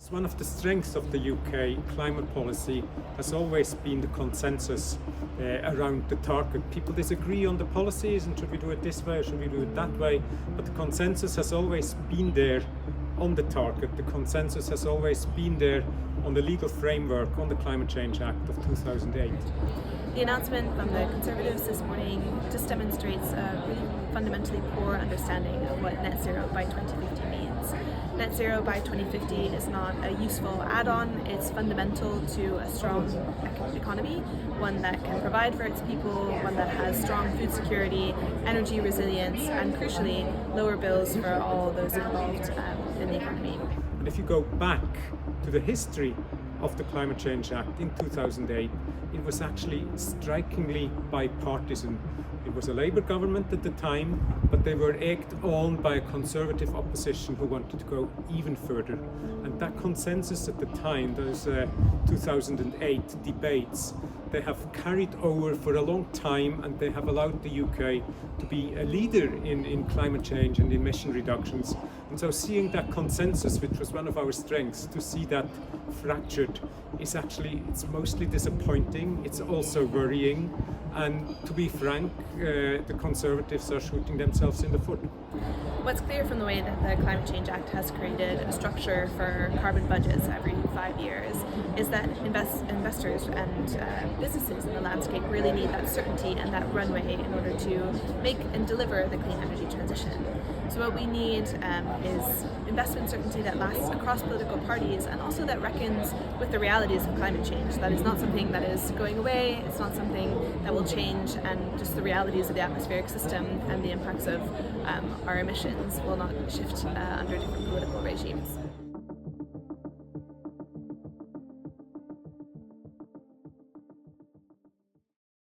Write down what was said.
It's one of the strengths of the UK climate policy has always been the consensus around the target. People disagree on the policies and should we do it this way or should we do it that way, but the consensus has always been there on the target. The consensus has always been there on the legal framework on the Climate Change Act of 2008. The announcement from the Conservatives this morning just demonstrates a really fundamentally poor understanding of what net zero by 2050 means. Net zero by 2050 is not a useful add-on, it's fundamental to a strong economy, one that can provide for its people, one that has strong food security, energy resilience, and crucially, lower bills for all those involved in the economy. And if you go back to the history of the Climate Change Act in 2008, it was actually strikingly bipartisan. It was a Labour government at the time, but they were egged on by a Conservative opposition who wanted to go even further. And that consensus at the time, those 2008 debates, they have carried over for a long time, and they have allowed the UK to be a leader in climate change and emission reductions. And so seeing that consensus, which was one of our strengths, to see that fractured is actually, it's mostly disappointing, it's also worrying, and to be frank, the Conservatives are shooting themselves in the foot. What's clear from the way that the Climate Change Act has created a structure for carbon budgets every 5 years is that investors and businesses in the landscape really need that certainty and that runway in order to make and deliver the clean energy transition. So what we need is investment certainty that lasts across political parties and also that reckons with the realities of climate change. That is not something that is going away, it's not something that will change, and just the realities of the atmospheric system and the impacts of our emissions will not shift under different political regimes.